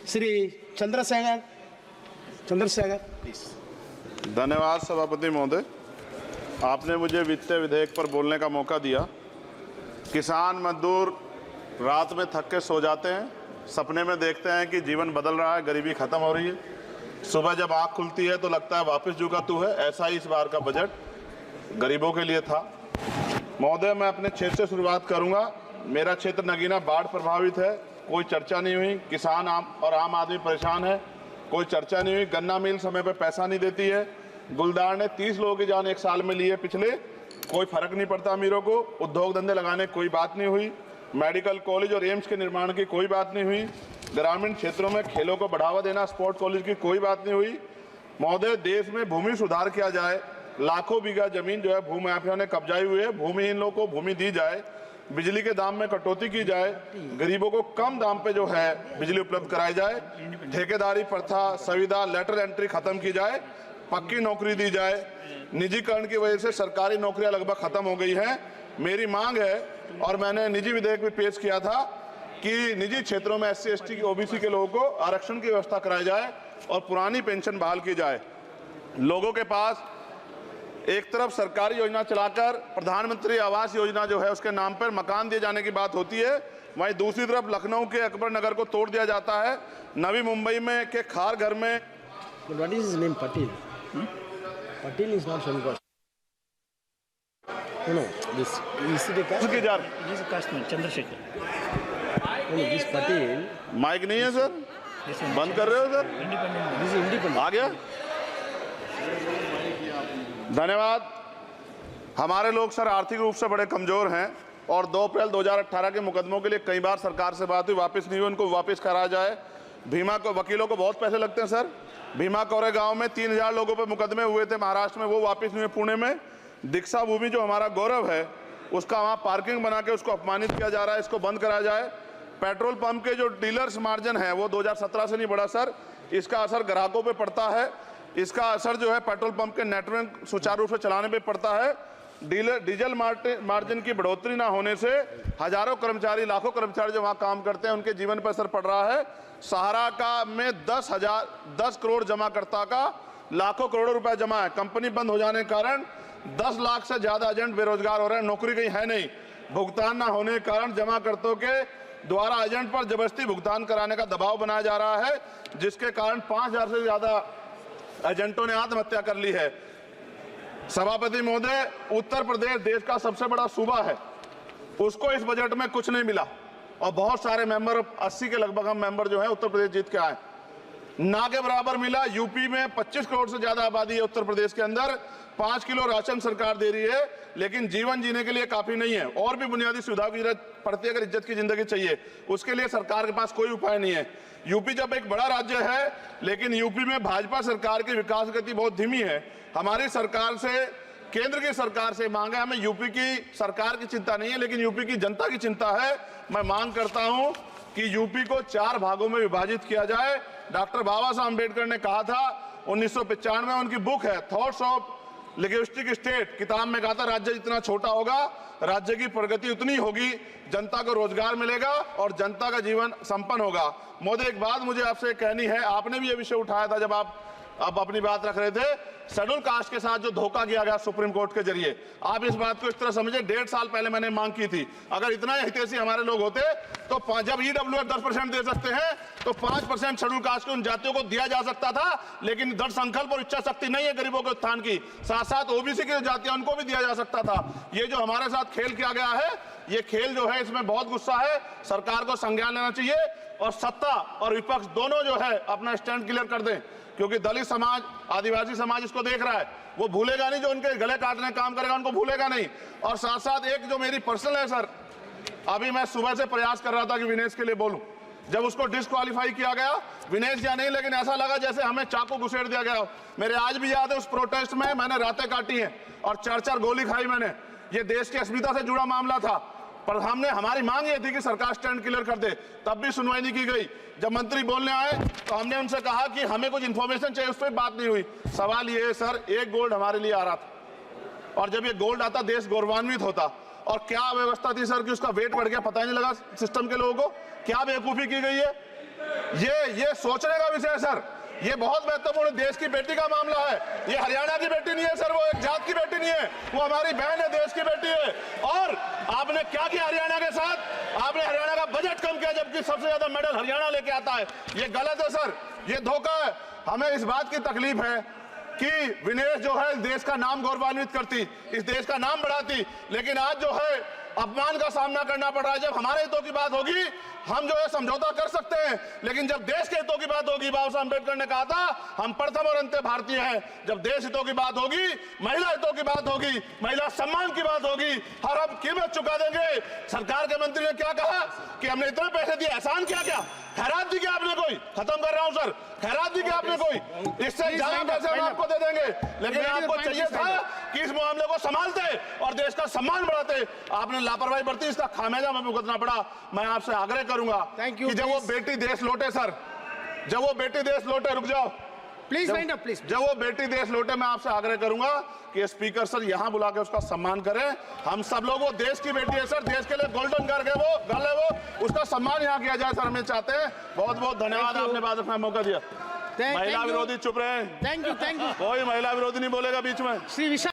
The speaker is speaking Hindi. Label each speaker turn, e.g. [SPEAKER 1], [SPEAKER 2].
[SPEAKER 1] श्री चंद्रशेखर प्लीज।
[SPEAKER 2] धन्यवाद सभापति महोदय, आपने मुझे वित्तीय विधेयक पर बोलने का मौका दिया। किसान मजदूर रात में थक के सो जाते हैं, सपने में देखते हैं कि जीवन बदल रहा है, गरीबी खत्म हो रही है। सुबह जब आँख खुलती है तो लगता है वापस झुका तू है। ऐसा ही इस बार का बजट गरीबों के लिए था। महोदय, मैं अपने क्षेत्र से शुरुआत करूंगा। मेरा क्षेत्र नगीना बाढ़ प्रभावित है, कोई चर्चा नहीं हुई। किसान आम आदमी परेशान है, कोई चर्चा नहीं हुई। गन्ना मिल समय पे पैसा नहीं देती है। गुलदार ने 30 लोगों की जान एक साल में ली है पिछले, कोई फर्क नहीं पड़ता अमीरों को। उद्योग धंधे लगाने कोई बात नहीं हुई। मेडिकल कॉलेज और एम्स के निर्माण की कोई बात नहीं हुई। ग्रामीण क्षेत्रों में खेलों को बढ़ावा देना, स्पोर्ट कॉलेज की कोई बात नहीं हुई। महोदय, देश में भूमि सुधार किया जाए। लाखों बीघा जमीन जो है भूमाफिया ने कब्जाई हुई है, भूमिहीन लोगों को भूमि दी जाए। बिजली के दाम में कटौती की जाए, गरीबों को कम दाम पे जो है बिजली उपलब्ध कराई जाए। ठेकेदारी प्रथा, संविदा, लेटर एंट्री खत्म की जाए, पक्की नौकरी दी जाए। निजीकरण की वजह से सरकारी नौकरियां लगभग खत्म हो गई हैं। मेरी मांग है, और मैंने निजी विधेयक भी पेश किया था, कि निजी क्षेत्रों में SC ST की OBC के लोगों को आरक्षण की व्यवस्था कराई जाए और पुरानी पेंशन बहाल की जाए। लोगों के पास एक तरफ सरकारी योजना चलाकर प्रधानमंत्री आवास योजना जो है उसके नाम पर मकान दिए जाने की बात होती है, वहीं दूसरी तरफ लखनऊ के अकबर नगर को तोड़ दिया जाता है। नवी मुंबई में के खार घर में
[SPEAKER 1] What is his name? Patil. Patil is not Shankar. No, this is the caste.
[SPEAKER 2] की जा
[SPEAKER 3] This is Kashmir, Chandrasekhar.
[SPEAKER 1] No, this Patil.
[SPEAKER 2] Mike नहीं है सर,
[SPEAKER 3] This one,
[SPEAKER 2] बंद कर रहे हो sir?
[SPEAKER 3] independent.
[SPEAKER 1] This is independent.
[SPEAKER 2] आ गया। धन्यवाद। हमारे लोग सर आर्थिक रूप से बड़े कमजोर हैं और 2 अप्रैल 2018 के मुकदमों के लिए कई बार सरकार से बात हुई, वापस नहीं हुई। उनको वापस करा जाए। भीमा को वकीलों को बहुत पैसे लगते हैं सर। भीमा कोरे गांव में 3000 लोगों पे मुकदमे हुए थे महाराष्ट्र में, वो वापस नहीं हुए। पुणे में दीक्षा भूमि जो हमारा गौरव है, उसका वहाँ पार्किंग बना के उसको अपमानित किया जा रहा है, इसको बंद कराया जाए। पेट्रोल पंप के जो डीलर्स मार्जिन है वो 2017 से नहीं बढ़ा सर, इसका असर ग्राहकों पे पड़ता है। इसका असर जो है पेट्रोल पंप के नेटवर्क सुचारू रूप से चलाने पे पड़ता है। डीजल मार्जिन की बढ़ोतरी ना होने से हजारों कर्मचारी, लाखों कर्मचारी जो वहाँ काम करते हैं उनके जीवन पर असर पड़ रहा है। सहारा का में 10 करोड़ जमाकर्ता का लाखों करोड़ों रुपए जमा है। कंपनी बंद हो जाने के कारण 10 लाख से ज्यादा एजेंट बेरोजगार हो रहे हैं, नौकरी कहीं है नहीं। भुगतान ना होने के कारण जमाकर्ताओं के द्वारा एजेंट पर जबरदस्ती भुगतान कराने का दबाव बनाया जा रहा है, जिसके कारण 5000 से ज्यादा एजेंटों ने आत्महत्या कर ली है। सभापति महोदय, उत्तर प्रदेश देश का सबसे बड़ा सूबा है, उसको इस बजट में कुछ नहीं मिला और बहुत सारे मेंबर, 80 के लगभग हम मेंबर जो है उत्तर प्रदेश जीत के आए, ना के बराबर मिला। यूपी में 25 करोड़ से ज्यादा आबादी है उत्तर प्रदेश के अंदर, 5 किलो राशन सरकार दे रही है, लेकिन जीवन जीने के लिए काफी नहीं है। और भी बुनियादी सुविधाओं की जरूरत पड़ती है अगर इज्जत की जिंदगी चाहिए, उसके लिए सरकार के पास कोई उपाय नहीं है। यूपी जब एक बड़ा राज्य है, लेकिन यूपी में भाजपा सरकार की विकास गति बहुत धीमी है। हमारी सरकार से, केंद्र की सरकार से मांग है, हमें यूपी की सरकार की चिंता नहीं है, लेकिन यूपी की जनता की चिंता है। मैं मांग करता हूं कि यूपी को 4 भागों में विभाजित किया जाए। डॉक्टर बाबा साहब अम्बेडकर ने कहा था 1995 में, उनकी बुक है थॉट्स ऑफ लिंग्विस्टिक स्टेट, किताब में कहा था राज्य जितना छोटा होगा राज्य की प्रगति उतनी होगी, जनता को रोजगार मिलेगा और जनता का जीवन संपन्न होगा। मोदी, एक बात मुझे आपसे कहनी है, आपने भी ये विषय उठाया था जब आप अपनी बात रख रहे थे, शेड्यूल कास्ट के साथ जो धोखा किया गया सुप्रीम कोर्ट के जरिए, आप इस बात को इस तरह समझे। 1.5 साल पहले मैंने मांग की थी, अगर इतना हितैषी हमारे लोग होते तो जब EWF 10% दे सकते हैं तो 5% शेड्यूल कास्ट के उन जातियों को दिया जा सकता था, लेकिन दृढ़ संकल्प और इच्छा शक्ति नहीं है गरीबों के उत्थान की। साथ साथ OBC की जातियां उनको भी दिया जा सकता था। ये जो हमारे साथ खेल किया गया है, ये खेल जो है इसमें बहुत गुस्सा है, सरकार को संज्ञान लेना चाहिए और सत्ता और विपक्ष दोनों जो है अपना स्टैंड क्लियर कर दें, क्योंकि दलित समाज, आदिवासी समाज इसको देख रहा है, वो भूलेगा नहीं। जो उनके गले काटने का काम करेगा उनको भूलेगा नहीं। और साथ साथ एक जो मेरी पर्सनल है सर, अभी मैं सुबह से प्रयास कर रहा था कि विनेश के लिए बोलूं, जब उसको डिस्क्वालीफाई किया गया, विनेश या नहीं, लेकिन ऐसा लगा जैसे हमें चाकू घुसेड़ दिया गया। मेरे आज भी याद है उस प्रोटेस्ट में मैंने रातें काटी हैं और 4-4 गोली खाई मैंने। ये देश की अस्मिता से जुड़ा मामला था, पर हमारी मांग ये थी कि सरकार स्टैंड क्लियर कर दे, तब भी सुनवाई नहीं की गई। जब मंत्री बोलने आए तो हमने उनसे कहा कि हमें कुछ इंफॉर्मेशन चाहिए, उस पर बात नहीं हुई। सवाल ये है सर, 1 गोल्ड हमारे लिए आ रहा था और जब ये गोल्ड आता देश गौरवान्वित होता, और क्या व्यवस्था थी सर कि उसका वेट बढ़ गया, पता ही नहीं लगा सिस्टम के लोगों को। क्या बेवकूफी की गई है, ये सोचने का विषय है सर। ये बहुत महत्वपूर्ण देश की बेटी का मामला है। ये हरियाणा की बेटी नहीं है सर, वो एक जात की बेटी नहीं है, वो हमारी बहन है, देश की बेटी है। और आपने क्या किया हरियाणा के साथ? आपने हरियाणा का बजट कम किया, जबकि सबसे ज्यादा मेडल हरियाणा लेके आता है। ये गलत है सर, ये धोखा है। हमें इस बात की तकलीफ है कि विनेश जो है देश का नाम गौरवान्वित करती, इस देश का नाम बढ़ाती, लेकिन आज जो है अपमान का सामना करना पड़ रहा है। जब हमारे हितों की बात होगी हम जो है समझौता कर सकते हैं, लेकिन जब देश के हितों की बात होगी, बाबा साहब अम्बेडकर ने कहा था हम प्रथम और अंत्य भारतीय हैं। जब देश हितों की बात होगी, महिला हितों की बात होगी, महिला सम्मान की बात होगी, हर हम कीमत चुका देंगे। सरकार के मंत्री ने क्या कहा कि हमने इतने पैसे दिए, एहसान किया क्या? खैरात दी क्या आपने कोई? खत्म कर रहा हूं सर, खैरात दी क्या आपने कोई? इससे ज्यादा पैसे हम आपको दे देंगे, लेकिन आपको चाहिए था कि इस मामले को संभालते और देश का सम्मान बढ़ाते। आपने लापरवाही बरती, इसका खामियाजा हमें भुगतना पड़ा। मैं आपसे आग्रह करूंगा कि जब वो बेटी देश लौटे सर, जब वो बेटी देश लौटे, रुक जाओ
[SPEAKER 1] प्लीज वाइंड अप प्लीज।
[SPEAKER 2] जब वो बेटी देश लौटे, मैं आपसे आग्रह करूंगा कि स्पीकर सर यहां बुला के उसका सम्मान करें। हम सब लोग, वो देश की बेटी है सर, देश के लिए गोल्डन गर्ल है वो, गर्ल है वो, उसका सम्मान यहां किया जाए सर, हमें चाहते हैं। बहुत बहुत धन्यवाद, आपने बात रखने का मौका दिया। महिला विरोधी चुप रहे।
[SPEAKER 1] थैंक यू
[SPEAKER 2] कोई महिला विरोधी नहीं बोलेगा बीच में।
[SPEAKER 1] श्री विशाल।